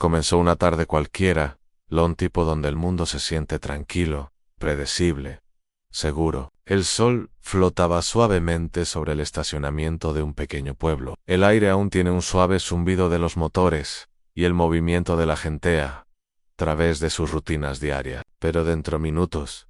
Comenzó una tarde cualquiera, un tipo donde el mundo se siente tranquilo, predecible, seguro. El sol flotaba suavemente sobre el estacionamiento de un pequeño pueblo. El aire aún tiene un suave zumbido de los motores y el movimiento de la gente a través de sus rutinas diarias. Pero dentro de minutos,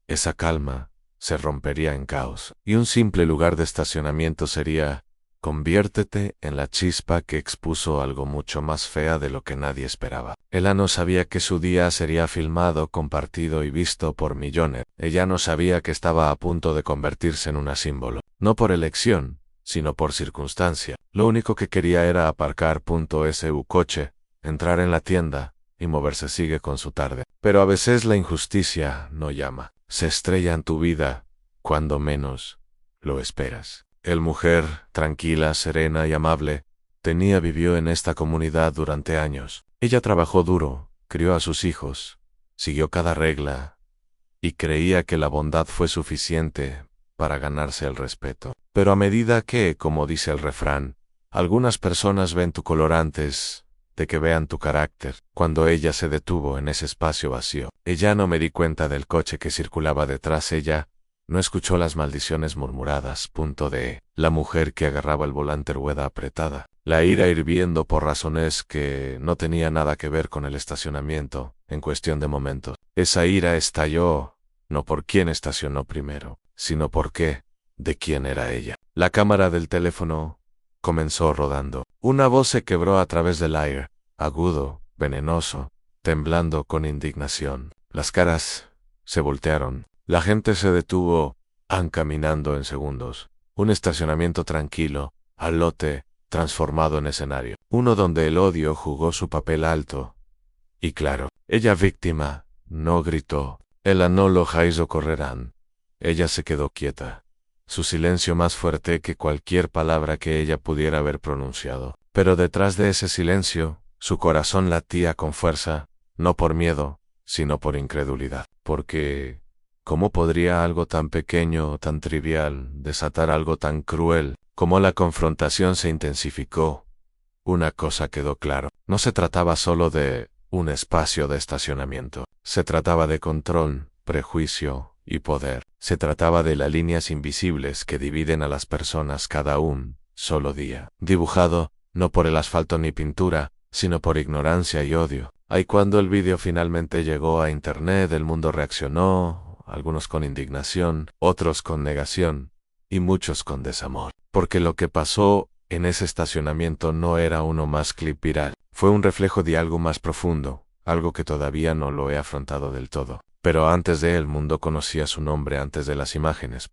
esa calma se rompería en caos y un simple lugar de estacionamiento sería: conviértete en la chispa que expuso algo mucho más fea de lo que nadie esperaba. Ella no sabía que su día sería filmado, compartido y visto por millones. Ella no sabía que estaba a punto de convertirse en un símbolo. No por elección, sino por circunstancia. Lo único que quería era aparcar su coche, entrar en la tienda y moverse. Sigue con su tarde. Pero a veces la injusticia no llama. Se estrella en tu vida cuando menos lo esperas. El mujer, tranquila, serena y amable, vivió en esta comunidad durante años. Ella trabajó duro, crió a sus hijos, siguió cada regla y creía que la bondad fue suficiente para ganarse el respeto. Pero a medida que, como dice el refrán, algunas personas ven tu color antes de que vean tu carácter, cuando ella se detuvo en ese espacio vacío, ella no me di cuenta del coche que circulaba detrás. Ella no escuchó las maldiciones murmuradas. De la mujer que agarraba el volante rueda apretada, la ira hirviendo por razones que no tenía nada que ver con el estacionamiento. En cuestión de momentos, esa ira estalló, no por quién estacionó primero, sino por qué, de quién era ella. La cámara del teléfono comenzó rodando. Una voz se quebró a través del aire, agudo, venenoso, temblando con indignación. Las caras se voltearon. La gente se detuvo, caminando en segundos. Un estacionamiento tranquilo, al lote, transformado en escenario. Uno donde el odio jugó su papel alto. Y claro, ella víctima, no gritó. Ella no lo hizo correrán. Ella se quedó quieta. Su silencio más fuerte que cualquier palabra que ella pudiera haber pronunciado. Pero detrás de ese silencio, su corazón latía con fuerza, no por miedo, sino por incredulidad. Porque ¿cómo podría algo tan pequeño, tan trivial, desatar algo tan cruel? Como la confrontación se intensificó, una cosa quedó claro. No se trataba solo de un espacio de estacionamiento. Se trataba de control, prejuicio y poder. Se trataba de las líneas invisibles que dividen a las personas cada un solo día. Dibujado, no por el asfalto ni pintura, sino por ignorancia y odio. Ahí cuando el vídeo finalmente llegó a internet, el mundo reaccionó, algunos con indignación, otros con negación, y muchos con desamor. Porque lo que pasó en ese estacionamiento no era uno más clip viral. Fue un reflejo de algo más profundo, algo que todavía no lo he afrontado del todo. Pero antes de el mundo conocía su nombre antes de las imágenes.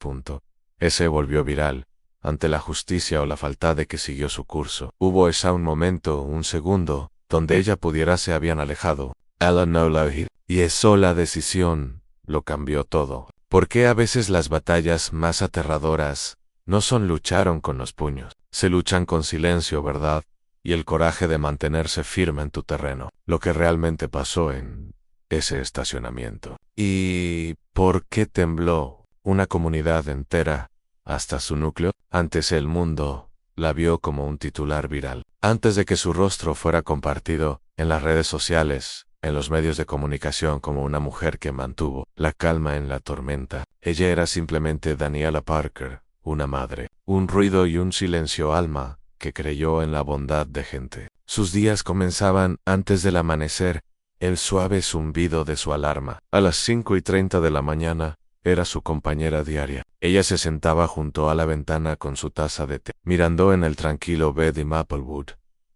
Ese volvió viral, ante la justicia o la falta de que siguió su curso. Hubo un momento, un segundo, donde ella pudiera se habían alejado. Ella no lo hizo. Y eso la decisión lo cambió todo. Porque a veces las batallas más aterradoras no son lucharon con los puños. Se luchan con silencio, ¿verdad? Y el coraje de mantenerse firme en tu terreno. Lo que realmente pasó en ese estacionamiento. ¿Y por qué tembló una comunidad entera hasta su núcleo? Antes el mundo la vio como un titular viral. Antes de que su rostro fuera compartido en las redes sociales, en los medios de comunicación, como una mujer que mantuvo la calma en la tormenta. Ella era simplemente Daniela Parker, una madre, un ruido y un silencio alma que creyó en la bondad de gente. Sus días comenzaban antes del amanecer, el suave zumbido de su alarma. A las 5:30 de la mañana, era su compañera diaria. Ella se sentaba junto a la ventana con su taza de té, mirando en el tranquilo Betty Maplewood,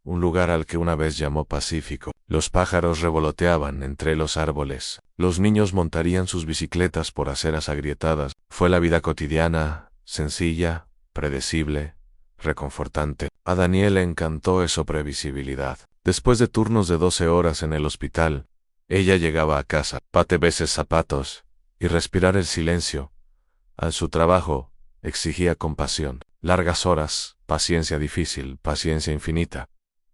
un lugar al que una vez llamó Pacífico. Los pájaros revoloteaban entre los árboles. Los niños montarían sus bicicletas por aceras agrietadas. Fue la vida cotidiana, sencilla, predecible, reconfortante. A Daniel le encantó esa previsibilidad. Después de turnos de 12 horas en el hospital, ella llegaba a casa, pate veces zapatos, y respirar el silencio. A su trabajo exigía compasión. Largas horas, paciencia difícil, paciencia infinita.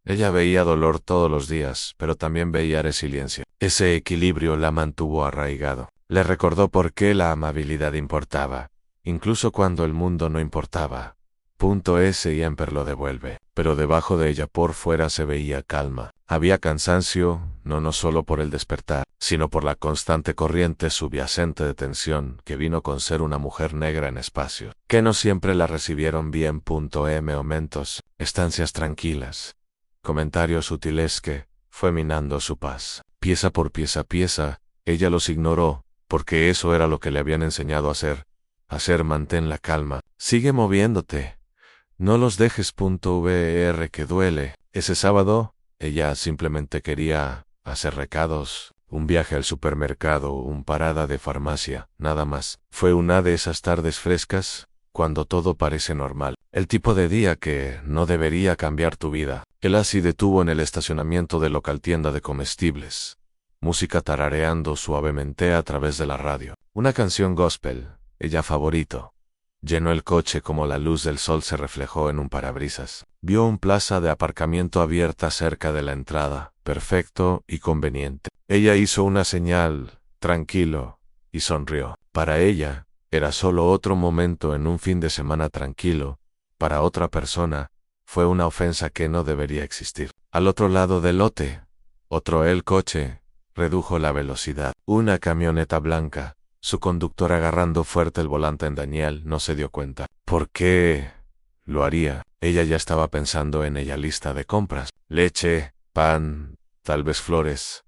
Ella veía dolor todos los días, pero también veía resiliencia. Ese equilibrio la mantuvo arraigado. Le recordó por qué la amabilidad importaba, incluso cuando el mundo no importaba. Siempre lo devuelve. pero debajo de ella por fuera se veía calma. Había cansancio, no solo por el despertar, sino por la constante corriente subyacente de tensión que vino con ser una mujer negra en espacio, que no siempre la recibieron bien. Momentos, estancias tranquilas, comentarios sutiles que fue minando su paz. Pieza por pieza, ella los ignoró, porque eso era lo que le habían enseñado a hacer. Mantén la calma, sigue moviéndote. No los dejes. Ver que duele. Ese sábado, ella simplemente quería hacer recados, un viaje al supermercado, una parada de farmacia, nada más. Fue una de esas tardes frescas, cuando todo parece normal. El tipo de día que no debería cambiar tu vida. Él así detuvo en el estacionamiento de local tienda de comestibles. Música tarareando suavemente a través de la radio. Una canción gospel, ella favorito. Llenó el coche como la luz del sol se reflejó en un parabrisas. Vio un plaza de aparcamiento abierta cerca de la entrada, perfecto y conveniente. Ella hizo una señal, tranquilo, y sonrió. Para ella, era solo otro momento en un fin de semana tranquilo. Para otra persona, fue una ofensa que no debería existir. Al otro lado del lote, el coche redujo la velocidad. Una camioneta blanca. Su conductor agarrando fuerte el volante en Daniel no se dio cuenta. ¿Por qué lo haría? Ella ya estaba pensando en ella lista de compras. Leche, pan, tal vez flores,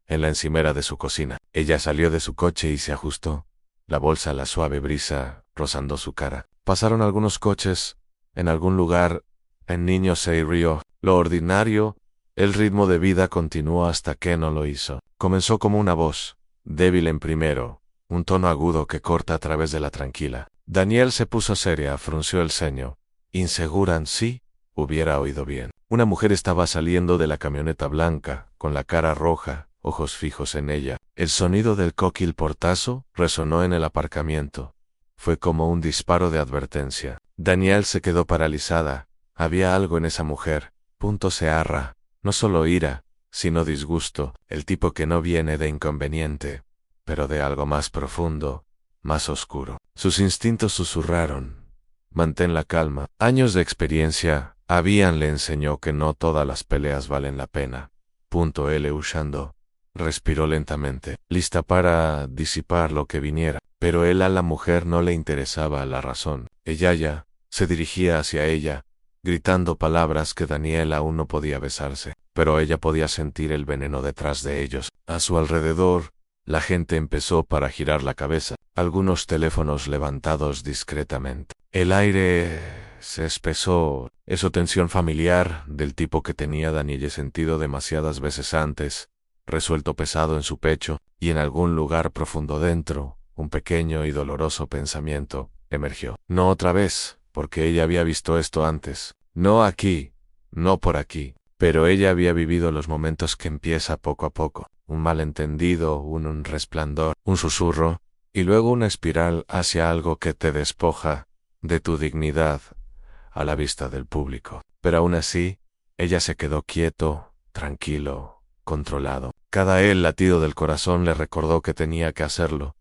en la encimera de su cocina. Ella salió de su coche y se ajustó. La bolsa a la suave brisa rozando su cara. Pasaron algunos coches. En algún lugar, el niño se rió. Lo ordinario, el ritmo de vida continuó hasta que no lo hizo. Comenzó como una voz, débil en primero. Un tono agudo que corta a través de la tranquila. Daniel se puso seria, frunció el ceño. Insegura en sí, hubiera oído bien. Una mujer estaba saliendo de la camioneta blanca, con la cara roja, ojos fijos en ella. El sonido del coquil portazo resonó en el aparcamiento. Fue como un disparo de advertencia. Daniel se quedó paralizada. Había algo en esa mujer. Searra. No solo ira, sino disgusto. El tipo que no viene de inconveniente, pero de algo más profundo, más oscuro. Sus instintos susurraron. Mantén la calma. Años de experiencia, le enseñó que no todas las peleas valen la pena. Él huyendo. Respiró lentamente, lista para disipar lo que viniera. Pero él a la mujer no le interesaba la razón. Ella ya se dirigía hacia ella, gritando palabras que Daniel aún no podía besarse. Pero ella podía sentir el veneno detrás de ellos. A su alrededor, la gente empezó para girar la cabeza, algunos teléfonos levantados discretamente. El aire se espesó, esa tensión familiar del tipo que tenía Daniel sentido demasiadas veces antes, resuelto pesado en su pecho, y en algún lugar profundo dentro, un pequeño y doloroso pensamiento emergió. No otra vez, porque ella había visto esto antes. No aquí, no por aquí. Pero ella había vivido los momentos que empieza poco a poco. Un malentendido, un resplandor, un susurro, y luego una espiral hacia algo que te despoja de tu dignidad a la vista del público. Pero aún así, ella se quedó quieto, tranquilo, controlado. Cada latido del corazón le recordó que tenía que hacerlo.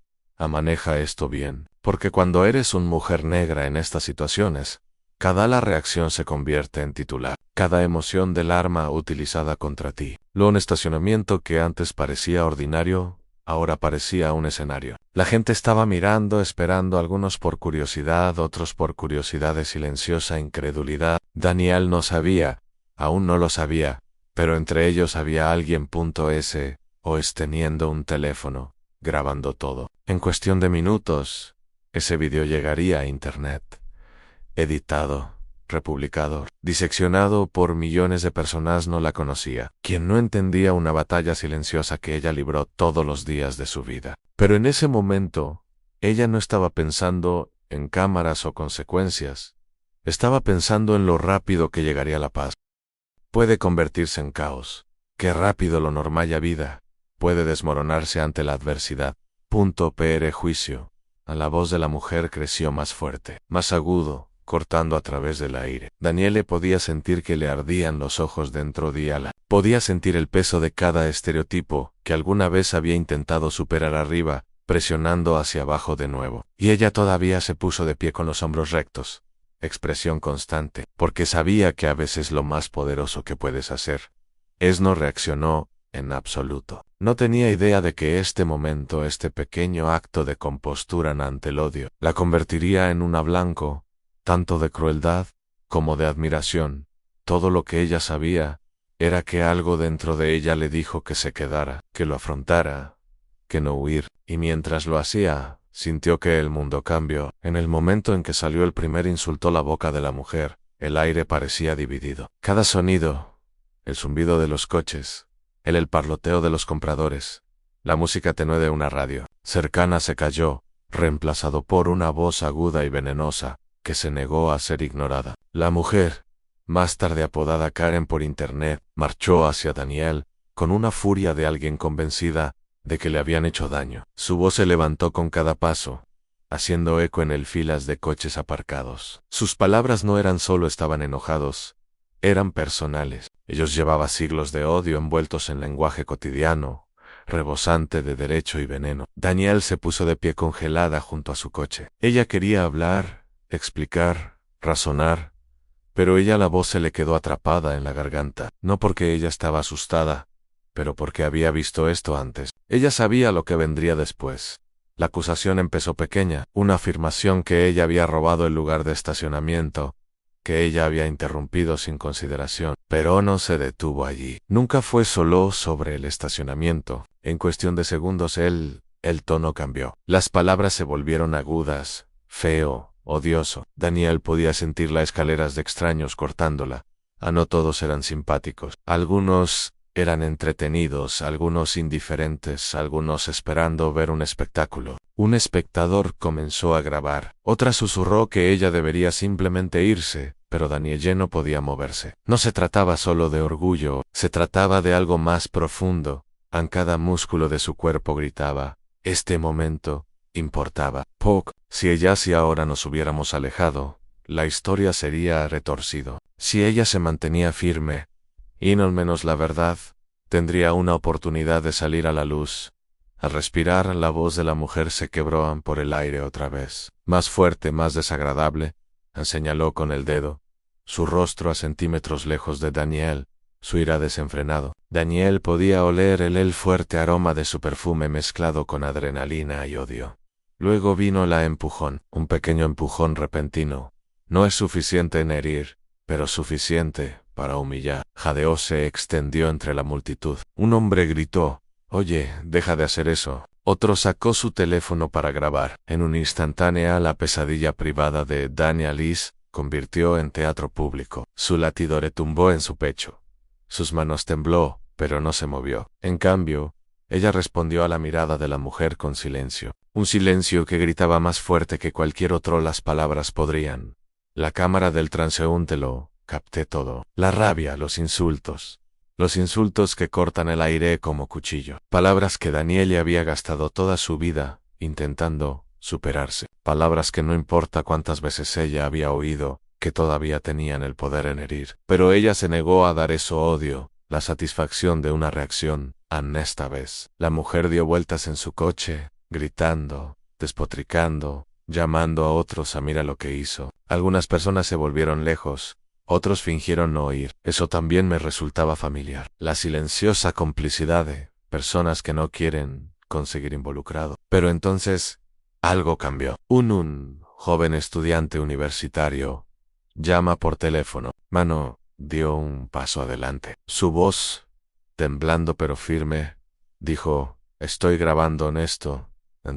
Maneja esto bien, porque cuando eres una mujer negra en estas situaciones, cada la reacción se convierte en titular. Cada emoción del arma utilizada contra ti. Un estacionamiento que antes parecía ordinario, ahora parecía un escenario. La gente estaba mirando, esperando, algunos por curiosidad, otros por curiosidad de silenciosa incredulidad. Daniel no sabía, aún no lo sabía, pero entre ellos había alguien. Teniendo un teléfono, grabando todo. En cuestión de minutos, ese video llegaría a internet. Editado, republicado, diseccionado por millones de personas. No la conocía, quien no entendía una batalla silenciosa que ella libró todos los días de su vida. Pero en ese momento, ella no estaba pensando en cámaras o consecuencias. Estaba pensando en lo rápido que llegaría la paz. Puede convertirse en caos. Qué rápido lo normal ya vida puede desmoronarse ante la adversidad. Juicio. A la voz de la mujer creció más fuerte, más agudo, cortando a través del aire. Daniele podía sentir que le ardían los ojos dentro de ella. Podía sentir el peso de cada estereotipo que alguna vez había intentado superar arriba, presionando hacia abajo de nuevo. Y ella todavía se puso de pie con los hombros rectos, expresión constante, porque sabía que a veces lo más poderoso que puedes hacer no reaccionó en absoluto. No tenía idea de que este momento, este pequeño acto de compostura ante el odio, la convertiría en una blanco, tanto de crueldad como de admiración. Todo lo que ella sabía era que algo dentro de ella le dijo que se quedara, que lo afrontara, que no huir, y mientras lo hacía, sintió que el mundo cambió. En el momento en que salió el primer insulto la boca de la mujer, el aire parecía dividido. Cada sonido, el zumbido de los coches, el parloteo de los compradores, la música tenue de una radio cercana se cayó, reemplazado por una voz aguda y venenosa, que se negó a ser ignorada. La mujer, más tarde apodada Karen por internet, marchó hacia Daniel, con una furia de alguien convencida de que le habían hecho daño. Su voz se levantó con cada paso, haciendo eco en el filas de coches aparcados. Sus palabras no eran solo estaban enojados, eran personales. Ellos llevaban siglos de odio envueltos en lenguaje cotidiano, rebosante de derecho y veneno. Daniel se puso de pie congelada junto a su coche. Ella quería hablar, explicar, razonar, pero la voz se le quedó atrapada en la garganta, no porque ella estaba asustada, pero porque había visto esto antes. Ella sabía lo que vendría después. La acusación empezó pequeña, una afirmación que ella había robado el lugar de estacionamiento, que ella había interrumpido sin consideración, pero no se detuvo allí. Nunca fue solo sobre el estacionamiento. En cuestión de segundos el tono cambió. Las palabras se volvieron agudas, feo, odioso. Daniel podía sentir las escaleras de extraños cortándola. No todos eran simpáticos. Algunos eran entretenidos, algunos indiferentes, algunos esperando ver un espectáculo. Un espectador comenzó a grabar. Otra susurró que ella debería simplemente irse, pero Daniel ya no podía moverse. No se trataba solo de orgullo, se trataba de algo más profundo. En cada músculo de su cuerpo gritaba, este momento importaba poco. Si ahora nos hubiéramos alejado, la historia sería retorcido. Si ella se mantenía firme, y no al menos la verdad, tendría una oportunidad de salir a la luz. Al respirar, la voz de la mujer se quebró por el aire otra vez. Más fuerte, más desagradable, señaló con el dedo. Su rostro a centímetros lejos de Daniel, su ira desenfrenado. Daniel podía oler el fuerte aroma de su perfume mezclado con adrenalina y odio. Luego vino la empujón, un pequeño empujón repentino. No es suficiente en herir, pero suficiente para humillar. Jadeo se extendió entre la multitud. Un hombre gritó, «Oye, deja de hacer eso». Otro sacó su teléfono para grabar. En un instantánea la pesadilla privada de Daniel Lis convirtió en teatro público. Su latido retumbó en su pecho. Sus manos tembló, pero no se movió. En cambio, ella respondió a la mirada de la mujer con silencio. Un silencio que gritaba más fuerte que cualquier otro las palabras podrían. La cámara del transeúnte lo capté todo. La rabia, los insultos que cortan el aire como cuchillo. Palabras que Daniel había gastado toda su vida intentando superarse. Palabras que no importa cuántas veces ella había oído, que todavía tenían el poder en herir. Pero ella se negó a dar eso odio, la satisfacción de una reacción. Esta vez, la mujer dio vueltas en su coche, gritando, despotricando, llamando a otros a mirar lo que hizo. Algunas personas se volvieron lejos. Otros fingieron no oír. Eso también me resultaba familiar. La silenciosa complicidad de personas que no quieren conseguir involucrado. Pero entonces, algo cambió. Un joven estudiante universitario llama por teléfono. Mano dio un paso adelante. Su voz, temblando pero firme, dijo, «Estoy grabando en esto.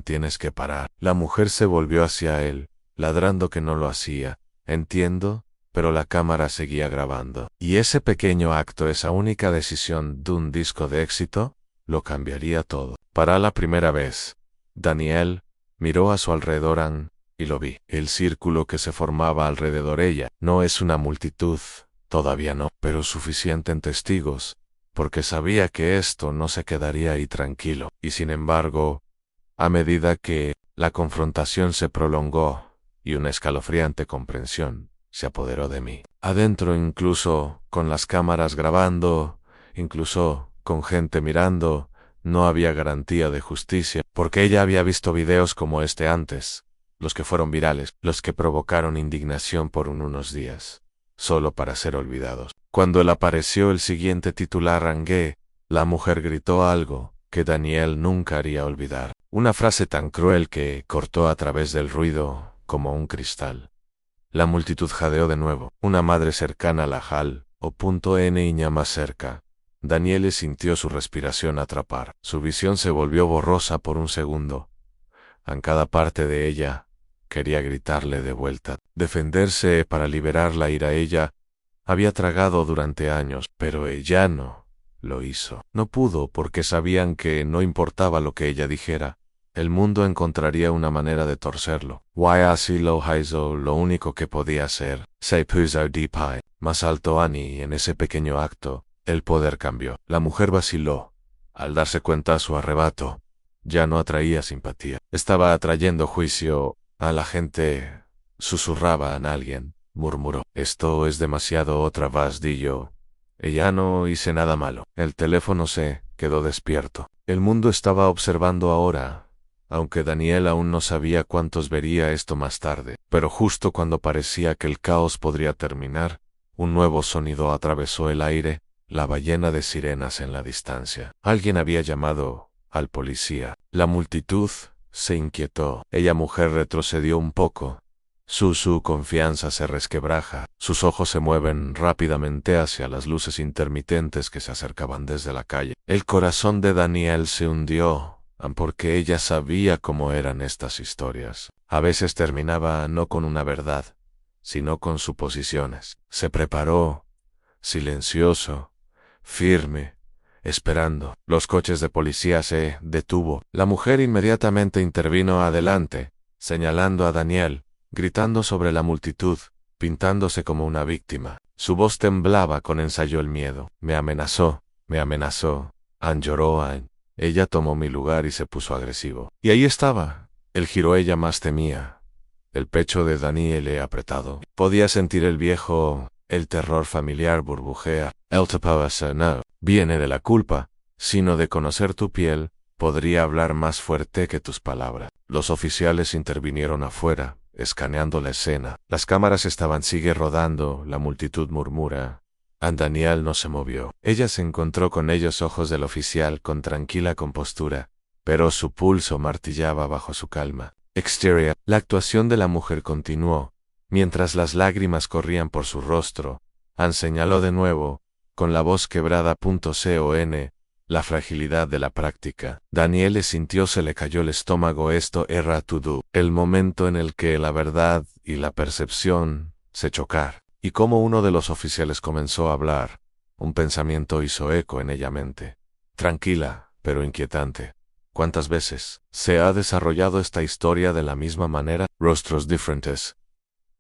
Tienes que parar». La mujer se volvió hacia él, ladrando que no lo hacía. «Entiendo», pero la cámara seguía grabando. Y ese pequeño acto, esa única decisión de un disco de éxito, lo cambiaría todo. Para la primera vez, Daniel miró a su alrededor y lo vi. El círculo que se formaba alrededor ella no es una multitud, todavía no, pero suficiente en testigos, porque sabía que esto no se quedaría ahí tranquilo. Y sin embargo, a medida que la confrontación se prolongó y una escalofriante comprensión se apoderó de mí. Adentro, incluso con las cámaras grabando, incluso con gente mirando, no había garantía de justicia, porque ella había visto videos como este antes. los que fueron virales, los que provocaron indignación por unos días, solo para ser olvidados. Cuando le apareció el siguiente titular Rangué, la mujer gritó algo que Daniel nunca haría olvidar. Una frase tan cruel que cortó a través del ruido como un cristal. La multitud jadeó de nuevo. Una madre cercana a la Hal, o .n iña más cerca. Daniel sintió su respiración atrapar. Su visión se volvió borrosa por un segundo. En cada parte de ella quería gritarle de vuelta, defenderse para liberar la ira. Ella había tragado durante años, pero ella no lo hizo. No pudo porque sabían que no importaba lo que ella dijera, el mundo encontraría una manera de torcerlo. Why así lo hizo, lo único que podía hacer. Se puso de pie, más alto Annie, en ese pequeño acto, el poder cambió. La mujer vaciló. Al darse cuenta su arrebato ya no atraía simpatía. Estaba atrayendo juicio a la gente. Susurraba a alguien. Murmuró. Esto es demasiado otra vez, di yo. Ella no hice nada malo. El teléfono se quedó despierto. El mundo estaba observando ahora, aunque Daniel aún no sabía cuántos vería esto más tarde. Pero justo cuando parecía que el caos podría terminar, un nuevo sonido atravesó el aire, la ballena de sirenas en la distancia. Alguien había llamado al policía. La multitud se inquietó. Ella mujer retrocedió un poco. Su confianza se resquebraja. Sus ojos se mueven rápidamente hacia las luces intermitentes que se acercaban desde la calle. El corazón de Daniel se hundió, porque ella sabía cómo eran estas historias. A veces terminaba no con una verdad, sino con suposiciones. Se preparó, silencioso, firme, esperando. Los coches de policía se detuvo. La mujer inmediatamente intervino adelante, señalando a Daniel, gritando sobre la multitud, pintándose como una víctima. Su voz temblaba con ensayo el miedo. Me amenazó, Ann lloró, Ann. Ella tomó mi lugar y se puso agresivo. Y ahí estaba, el giro ella más temía. El pecho de Daniel apretado. Podía sentir el terror familiar burbujea. El tapabasa no viene de la culpa, sino de conocer tu piel, podría hablar más fuerte que tus palabras. Los oficiales intervinieron afuera, escaneando la escena. Las cámaras sigue rodando, la multitud murmura. Daniel no se movió. Ella se encontró con ellos ojos del oficial con tranquila compostura, pero su pulso martillaba bajo su calma. Exterior. La actuación de la mujer continuó, mientras las lágrimas corrían por su rostro. Ann señaló de nuevo, con la voz quebrada. Con la fragilidad de la práctica. Daniel sintió se le cayó el estómago. Esto era todo. El momento en el que la verdad y la percepción se chocar. Y como uno de los oficiales comenzó a hablar, un pensamiento hizo eco en ella mente. Tranquila, pero inquietante. ¿Cuántas veces se ha desarrollado esta historia de la misma manera? Rostros diferentes.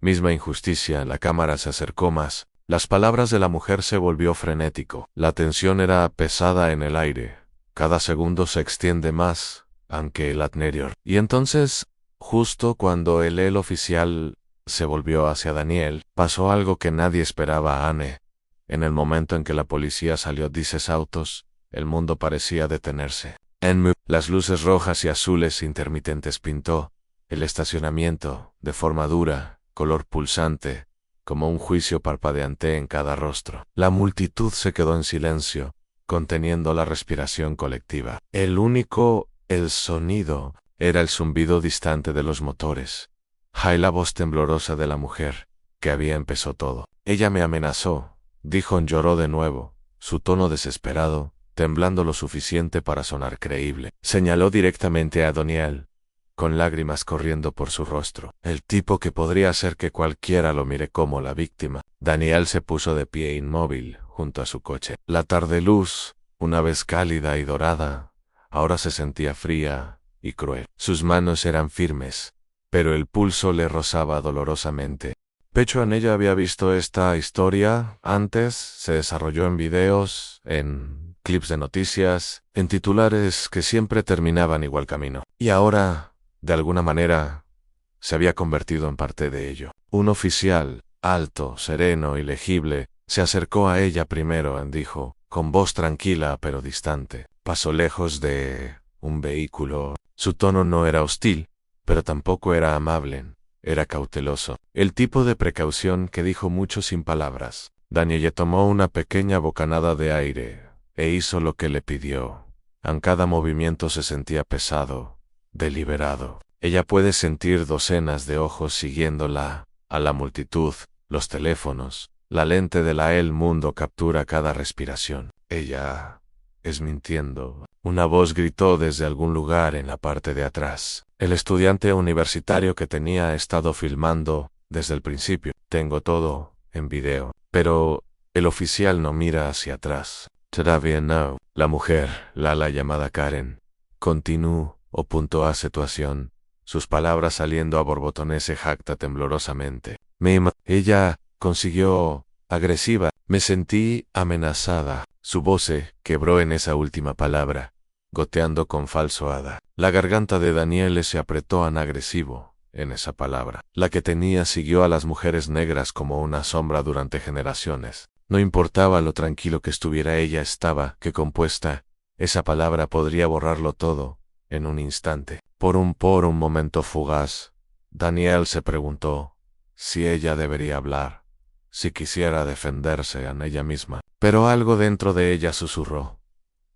Misma injusticia. La cámara se acercó más. Las palabras de la mujer se volvió frenético. La tensión era pesada en el aire. Cada segundo se extiende más, aunque el anterior. Y entonces, justo cuando el oficial se volvió hacia Daniel, pasó algo que nadie esperaba a Anne. En el momento en que la policía salió de sus autos, el mundo parecía detenerse. Las luces rojas y azules intermitentes pintó el estacionamiento de forma dura, color pulsante, como un juicio parpadeante en cada rostro. La multitud se quedó en silencio, conteniendo la respiración colectiva. El sonido era el zumbido distante de los motores. La voz temblorosa de la mujer, que había empezado todo. Ella me amenazó, dijo. Lloró de nuevo, su tono desesperado, temblando lo suficiente para sonar creíble. Señaló directamente a Daniel, con lágrimas corriendo por su rostro. El tipo que podría hacer que cualquiera lo mire como la víctima. Daniel se puso de pie inmóvil, junto a su coche. La tarde luz, una vez cálida y dorada, ahora se sentía fría y cruel. Sus manos eran firmes, pero el pulso le rozaba dolorosamente. Pecho en ella había visto esta historia antes, se desarrolló en videos, en clips de noticias, en titulares que siempre terminaban igual camino. Y ahora, de alguna manera, se había convertido en parte de ello. Un oficial, alto, sereno y legible, se acercó a ella primero y dijo, con voz tranquila pero distante. Pasó lejos de un vehículo. Su tono no era hostil, pero tampoco era amable. Era cauteloso. El tipo de precaución que dijo mucho sin palabras. Danielle tomó una pequeña bocanada de aire e hizo lo que le pidió. En cada movimiento se sentía pesado, deliberado. Ella puede sentir docenas de ojos siguiéndola, a la multitud, los teléfonos, la lente de el mundo captura cada respiración. Ella es mintiendo. Una voz gritó desde algún lugar en la parte de atrás. El estudiante universitario que tenía estado filmando desde el principio. Tengo todo en video. Pero el oficial no mira hacia atrás. Todavía no. La mujer, la llamada Karen, continuó o punto a situación. Sus palabras saliendo a borbotones se jacta temblorosamente. Ella consiguió agresiva. Me sentí amenazada. Su voz se quebró en esa última palabra, goteando con falso hada. La garganta de Danielle se apretó en agresivo en esa palabra. La que tenía siguió a las mujeres negras como una sombra durante generaciones. No importaba lo tranquilo que estuviera ella estaba, que compuesta, esa palabra podría borrarlo todo, en un instante. Por un momento fugaz, Danielle se preguntó si ella debería hablar, si quisiera defenderse en ella misma. Pero algo dentro de ella susurró.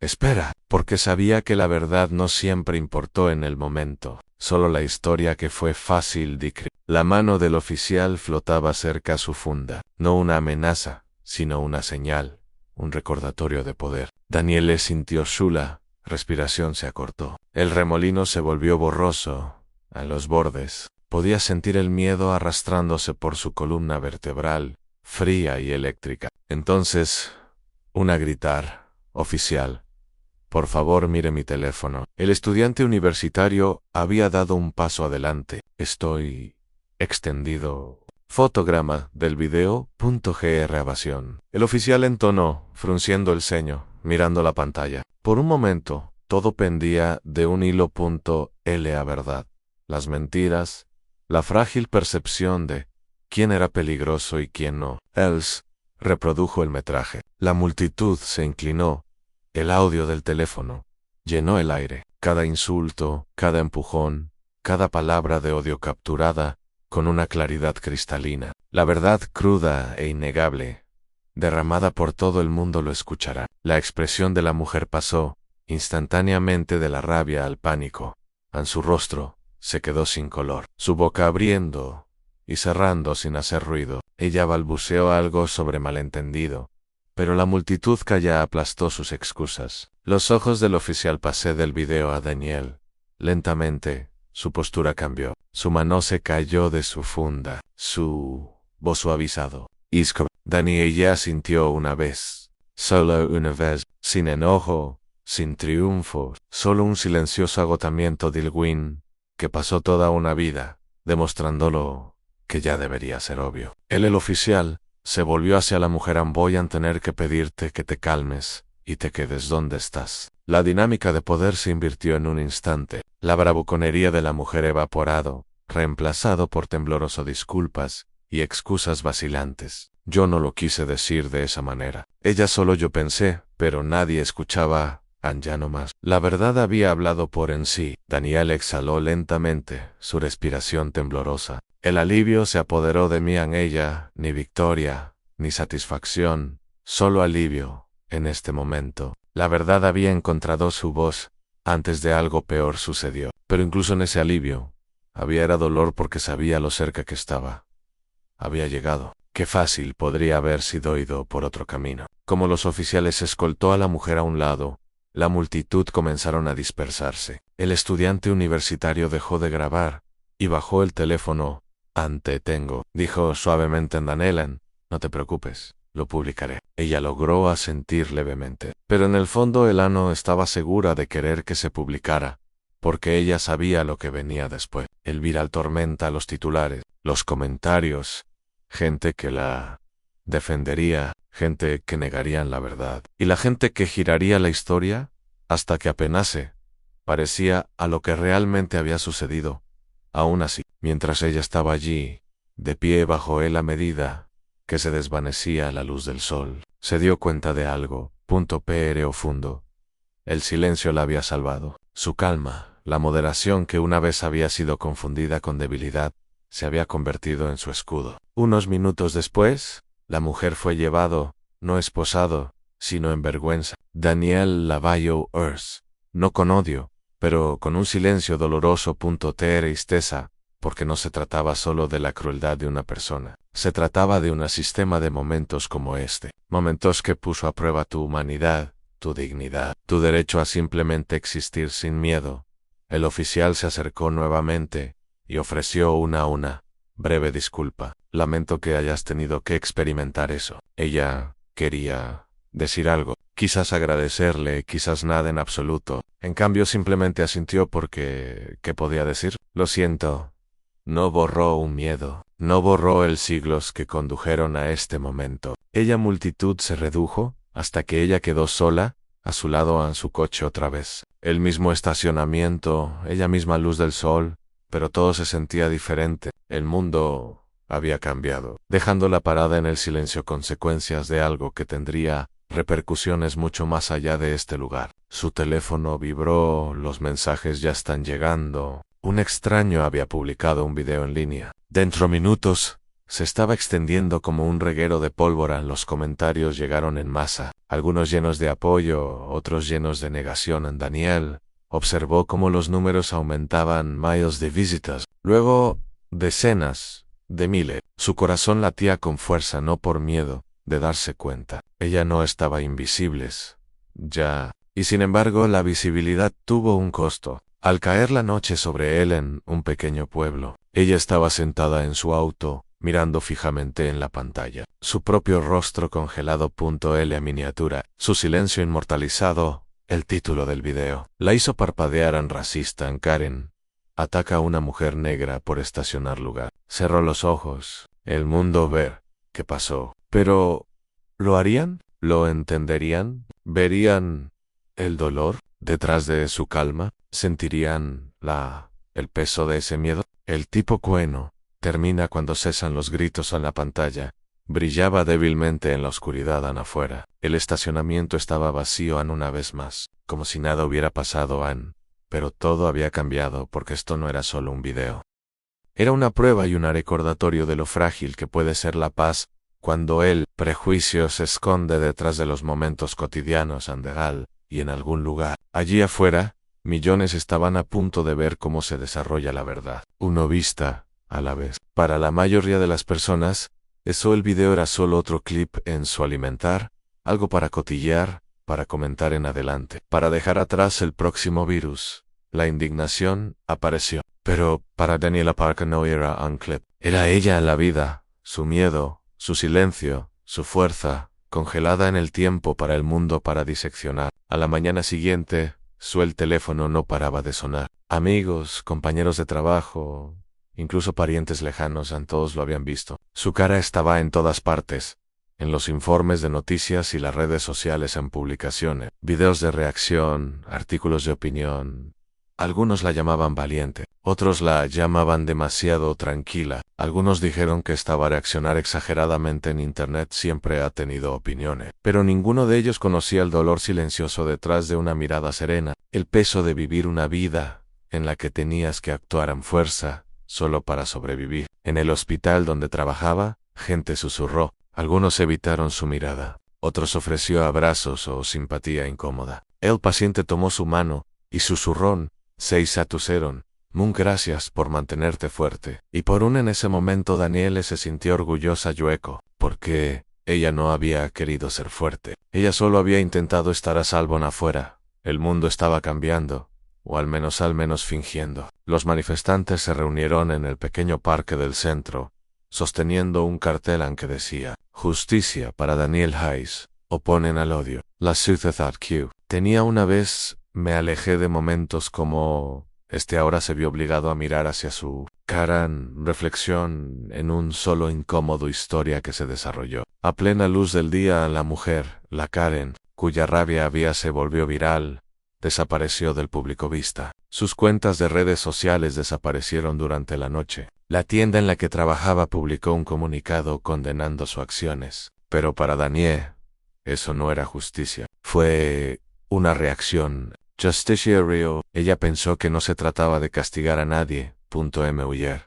Espera, porque sabía que la verdad no siempre importó en el momento, solo la historia que fue fácil de creer. La mano del oficial flotaba cerca a su funda, no una amenaza, sino una señal, un recordatorio de poder. Danielle sintió la respiración se acortó. El remolino se volvió borroso, a los bordes. Podía sentir el miedo arrastrándose por su columna vertebral, fría y eléctrica. Entonces, una gritar, oficial. Por favor, mire mi teléfono. El estudiante universitario había dado un paso adelante. Estoy extendido. Fotograma del video. Grabación. El oficial entonó, frunciendo el ceño, mirando la pantalla. Por un momento, todo pendía de un hilo. La verdad, las mentiras, la frágil percepción de quién era peligroso y quién no. Els reprodujo el metraje. La multitud se inclinó. El audio del teléfono llenó el aire. Cada insulto, cada empujón, cada palabra de odio capturada con una claridad cristalina. La verdad cruda e innegable, derramada por todo el mundo lo escuchará. La expresión de la mujer pasó instantáneamente de la rabia al pánico. En su rostro se quedó sin color. Su boca abriendo y cerrando sin hacer ruido. Ella balbuceó algo sobre malentendido. Pero la multitud calla aplastó sus excusas. Los ojos del oficial pasé del video a Danielle. Lentamente, su postura cambió. Su mano se cayó de su funda. Su voz suavizado. Danielle sintió una vez. Solo una vez. Sin enojo, sin triunfo. Solo un silencioso agotamiento de Ilwin, que pasó toda una vida, demostrándolo que ya debería ser obvio. El oficial se volvió hacia la mujer. Voy a tener que pedirte que te calmes y te quedes donde estás. La dinámica de poder se invirtió en un instante. La bravuconería de la mujer evaporado, reemplazado por tembloroso disculpas y excusas vacilantes. Yo no lo quise decir de esa manera. Ella solo yo pensé, pero nadie escuchaba. Ya no más. La verdad había hablado por en sí. Danielle exhaló lentamente, su respiración temblorosa. El alivio se apoderó de mí. En ella, ni victoria, ni satisfacción, solo alivio, en este momento. La verdad había encontrado su voz, antes de algo peor sucedió. Pero incluso en ese alivio, era dolor porque sabía lo cerca que estaba. Había llegado. Qué fácil podría haber sido ido por otro camino. Como los oficiales escoltó a la mujer a un lado, la multitud comenzaron a dispersarse. El estudiante universitario dejó de grabar y bajó el teléfono. Dijo suavemente en Danielle. No te preocupes, lo publicaré. Ella logró asentir levemente. Pero en el fondo Elano estaba segura de querer que se publicara, porque ella sabía lo que venía después. El viral tormenta, los titulares, los comentarios, gente que la defendería, gente que negarían la verdad, y la gente que giraría la historia hasta que apenase parecía a lo que realmente había sucedido. Aún así, mientras ella estaba allí, de pie bajo él a medida que se desvanecía la luz del sol, se dio cuenta de algo. Profundo. El silencio la había salvado. Su calma La moderación, que una vez había sido confundida con debilidad, se había convertido en su escudo. Unos minutos después, la mujer fue llevado, no esposado, sino en vergüenza. Daniel Lavalle Urs, no con odio, pero con un silencio doloroso. Tristeza, porque no se trataba solo de la crueldad de una persona. Se trataba de un sistema de momentos como este. Momentos que puso a prueba tu humanidad, tu dignidad, tu derecho a simplemente existir sin miedo. El oficial se acercó nuevamente y ofreció una breve disculpa. Lamento que hayas tenido que experimentar eso. Ella quería decir algo. Quizás agradecerle, quizás nada en absoluto. En cambio simplemente asintió porque... ¿qué podía decir? Lo siento. No borró un miedo. No borró el siglos que condujeron a este momento. Multitud se redujo hasta que ella quedó sola, a su lado en su coche otra vez. El mismo estacionamiento, ella misma luz del sol, pero todo se sentía diferente. El mundo había cambiado, dejándola parada en el silencio, consecuencias de algo que tendría repercusiones mucho más allá de este lugar. Su teléfono vibró, los mensajes ya están llegando. Un extraño había publicado un video en línea. Dentro minutos, se estaba extendiendo como un reguero de pólvora. Los comentarios llegaron en masa, algunos llenos de apoyo, otros llenos de negación. Daniel observó cómo los números aumentaban, miles de visitas, luego decenas de miles. Su corazón latía con fuerza, no por miedo de darse cuenta. Ella no estaba invisibles, ya, y sin embargo la visibilidad tuvo un costo. Al caer la noche sobre él en un pequeño pueblo, ella estaba sentada en su auto, mirando fijamente en la pantalla. Su propio rostro congelado. L miniatura, su silencio inmortalizado, el título del video. La hizo parpadear. Racista. Karen ataca a una mujer negra por estacionar lugar. Cerró los ojos. El mundo ver qué pasó. Pero, ¿lo harían? ¿Lo entenderían? ¿Verían el dolor detrás de su calma? ¿Sentirían el peso de ese miedo? El tipo cueno termina cuando cesan los gritos en la pantalla. Brillaba débilmente en la oscuridad afuera. El estacionamiento estaba vacío una vez más, como si nada hubiera pasado pero todo había cambiado porque esto no era solo un video. Era una prueba y un recordatorio de lo frágil que puede ser la paz cuando el prejuicio se esconde detrás de los momentos cotidianos. Y en algún lugar, allí afuera, millones estaban a punto de ver cómo se desarrolla la verdad. Uno vista a la vez. Para la mayoría de las personas, el video era solo otro clip en su alimentar, algo para cotillear, para comentar en adelante, para dejar atrás el próximo virus. La indignación apareció. Pero para Daniela Parker no era un clip. Era ella en la vida, su miedo, su silencio, su fuerza, congelada en el tiempo para el mundo para diseccionar. A la mañana siguiente, el teléfono no paraba de sonar. Amigos, compañeros de trabajo, incluso parientes lejanos, todos lo habían visto. Su cara estaba en todas partes, en los informes de noticias y las redes sociales, en publicaciones, videos de reacción, artículos de opinión. Algunos la llamaban valiente, otros la llamaban demasiado tranquila. Algunos dijeron que estaba reaccionar exageradamente en Internet siempre ha tenido opiniones, pero ninguno de ellos conocía el dolor silencioso detrás de una mirada serena, el peso de vivir una vida en la que tenías que actuar en fuerza, solo para sobrevivir. En el hospital donde trabajaba, gente susurró, algunos evitaron su mirada, otros ofreció abrazos o simpatía incómoda. El paciente tomó su mano y susurró, Satuseron, gracias por mantenerte fuerte. Y en ese momento Daniele se sintió orgullosa Yueko, porque ella no había querido ser fuerte. Ella solo había intentado estar a salvo afuera. El mundo estaba cambiando, o al menos fingiendo. Los manifestantes se reunieron en el pequeño parque del centro, sosteniendo un cartel en que decía, Justicia para Daniel Hayes, oponen al odio. La sociedad Q. Tenía una vez... Me alejé de momentos como ahora se vio obligado a mirar hacia su cara en reflexión en un solo incómodo historia que se desarrolló. A plena luz del día, la mujer, la Karen, cuya rabia se volvió viral, desapareció del público vista. Sus cuentas de redes sociales desaparecieron durante la noche. La tienda en la que trabajaba publicó un comunicado condenando sus acciones. Pero para Daniel, eso no era justicia. Fue una reacción Justiciario. Ella pensó que no se trataba de castigar a nadie. Huir.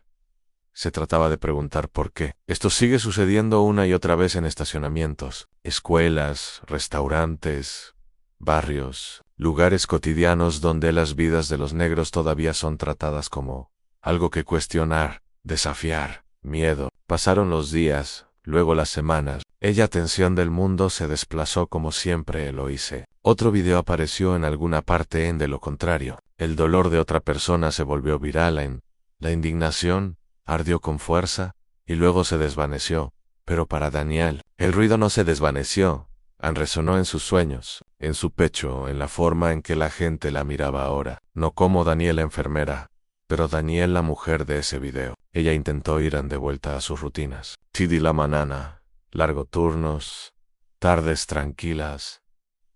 Se trataba de preguntar por qué. Esto sigue sucediendo una y otra vez en estacionamientos, escuelas, restaurantes, barrios, lugares cotidianos donde las vidas de los negros todavía son tratadas como algo que cuestionar, desafiar, miedo. Pasaron los días, luego las semanas. La tensión del mundo se desplazó como siempre lo hice. Otro video apareció en alguna parte de lo contrario. El dolor de otra persona se volvió viral. La indignación ardió con fuerza y luego se desvaneció. Pero para Daniel, el ruido no se desvaneció. Resonó en sus sueños, en su pecho, en la forma en que la gente la miraba ahora. No como Daniel la enfermera, pero Daniel la mujer de ese video. Ella intentó ir de vuelta a sus rutinas. Tidi la manana, largo turnos, tardes tranquilas.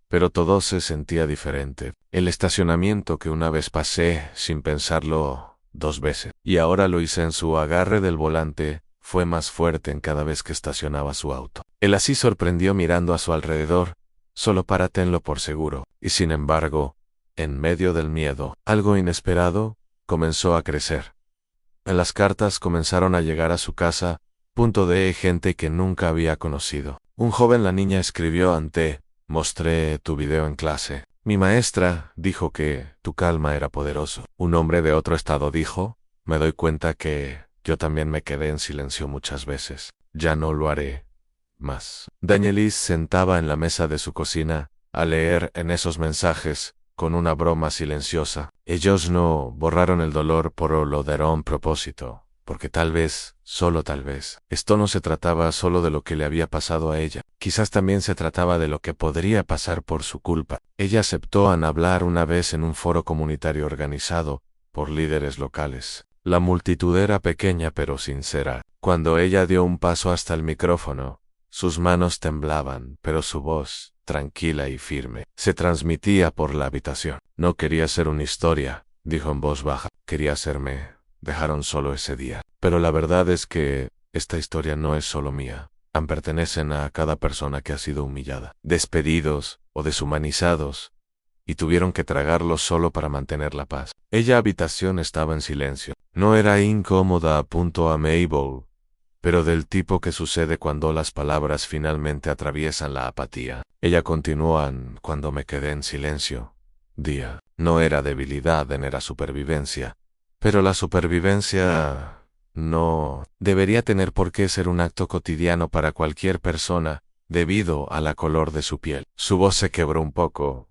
Pero todo se sentía diferente. El estacionamiento que una vez pasé sin pensarlo 2 veces, y ahora lo hice en su agarre del volante, fue más fuerte en cada vez que estacionaba su auto. Él así sorprendió mirando a su alrededor, solo para tenerlo por seguro, y sin embargo, en medio del miedo, algo inesperado comenzó a crecer. Las cartas comenzaron a llegar a su casa, de gente que nunca había conocido. Un joven, la niña escribió mostré tu video en clase. Mi maestra dijo que tu calma era poderoso. Un hombre de otro estado dijo, me doy cuenta que yo también me quedé en silencio muchas veces. Ya no lo haré más. Danielis sentaba en la mesa de su cocina a leer en esos mensajes con una broma silenciosa. Ellos no borraron el dolor por lo dieron propósito, porque tal vez, solo tal vez, esto no se trataba solo de lo que le había pasado a ella. Quizás también se trataba de lo que podría pasar por su culpa. Ella aceptó hablar una vez en un foro comunitario organizado por líderes locales. La multitud era pequeña pero sincera. Cuando ella dio un paso hasta el micrófono, sus manos temblaban, pero su voz, tranquila y firme, se transmitía por la habitación. No quería ser una historia, dijo en voz baja. Quería serme. Dejaron solo ese día. Pero la verdad es que esta historia no es solo mía. Pertenecen a cada persona que ha sido humillada, despedidos o deshumanizados, y tuvieron que tragarlo solo para mantener la paz. Habitación estaba en silencio. No era incómoda a Mabel, pero del tipo que sucede cuando las palabras finalmente atraviesan la apatía. Ella continuó cuando me quedé en silencio. No era debilidad, era supervivencia. Pero la supervivencia no debería tener por qué ser un acto cotidiano para cualquier persona, debido a la color de su piel. Su voz se quebró un poco,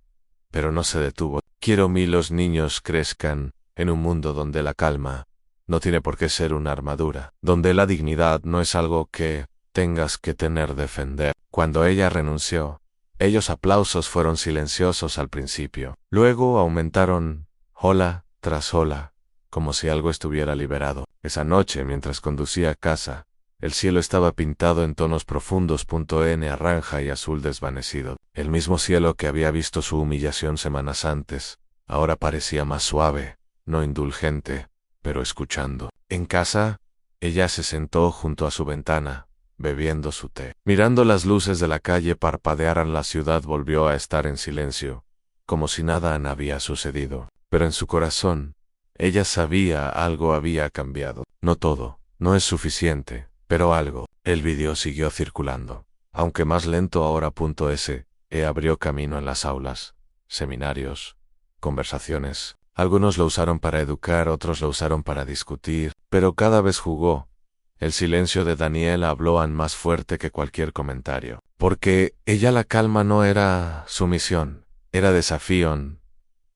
pero no se detuvo. Quiero que los niños crezcan en un mundo donde la calma no tiene por qué ser una armadura, donde la dignidad no es algo que tengas que defender. Cuando ella renunció, ellos aplausos fueron silenciosos al principio. Luego aumentaron ola tras ola, como si algo estuviera liberado. Esa noche, mientras conducía a casa, el cielo estaba pintado en tonos profundos, naranja y azul desvanecido. El mismo cielo que había visto su humillación semanas antes, ahora parecía más suave, no indulgente, pero escuchando. En casa, ella se sentó junto a su ventana, bebiendo su té. Mirando las luces de la calle parpadear, la ciudad volvió a estar en silencio, como si nada había sucedido. Pero en su corazón, ella sabía algo había cambiado. No todo, no es suficiente, pero algo. El video siguió circulando, aunque más lento ahora. Abrió camino en las aulas, seminarios, conversaciones. Algunos lo usaron para educar, otros lo usaron para discutir, pero cada vez jugó. El silencio de Daniel habló más fuerte que cualquier comentario, porque la calma no era sumisión, era desafío.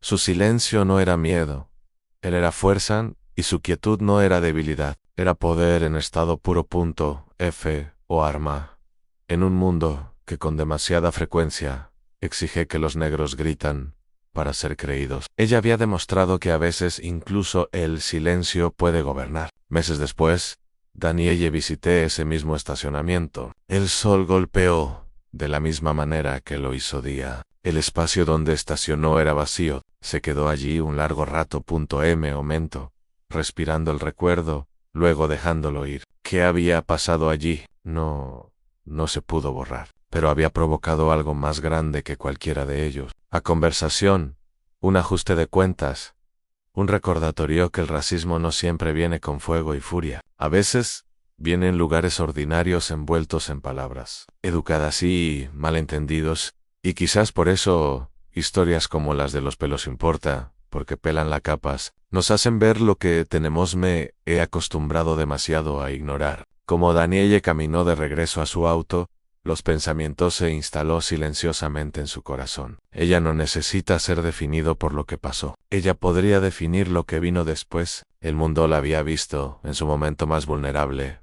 Su silencio no era miedo. Él era fuerza, y su quietud no era debilidad, era poder en estado puro. O arma. En un mundo que con demasiada frecuencia exige que los negros gritan para ser creídos. Ella había demostrado que a veces incluso el silencio puede gobernar. Meses después, Danielle visité ese mismo estacionamiento. El sol golpeó de la misma manera que lo hizo día. El espacio donde estacionó era vacío. Se quedó allí un largo rato. Momento, respirando el recuerdo, luego dejándolo ir. ¿Qué había pasado allí? No se pudo borrar, pero había provocado algo más grande que cualquiera de ellos. A conversación, Un ajuste de cuentas. Un recordatorio que el racismo no siempre viene con fuego y furia. A veces, viene en lugares ordinarios envueltos en palabras educadas y malentendidos, y quizás por eso, historias como las de los pelos importa, porque pelan las capas, nos hacen ver lo que tenemos me he acostumbrado demasiado a ignorar. Como Danielle caminó de regreso a su auto, los pensamientos se instaló silenciosamente en su corazón. Ella no necesita ser definido por lo que pasó. Ella podría definir lo que vino después. El mundo la había visto en su momento más vulnerable.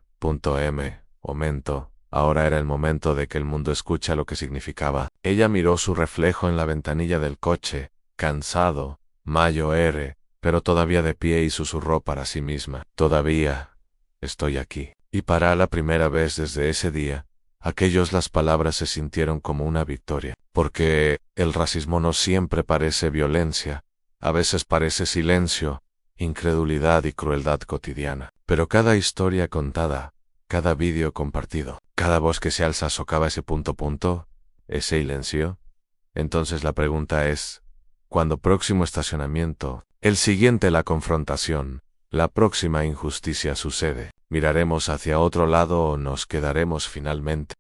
Momento. Ahora era el momento de que el mundo escucha lo que significaba. Ella miró su reflejo en la ventanilla del coche, cansado, mayo R, pero todavía de pie, y susurró para sí misma: todavía estoy aquí. Y para la primera vez desde ese día, las palabras se sintieron como una victoria. Porque el racismo no siempre parece violencia, a veces parece silencio, incredulidad y crueldad cotidiana. Pero cada historia contada, cada vídeo compartido, cada voz que se alza socava ese ese silencio. Entonces la pregunta es: ¿cuándo próximo estacionamiento, el siguiente la confrontación, la próxima injusticia sucede? ¿Miraremos hacia otro lado o nos quedaremos finalmente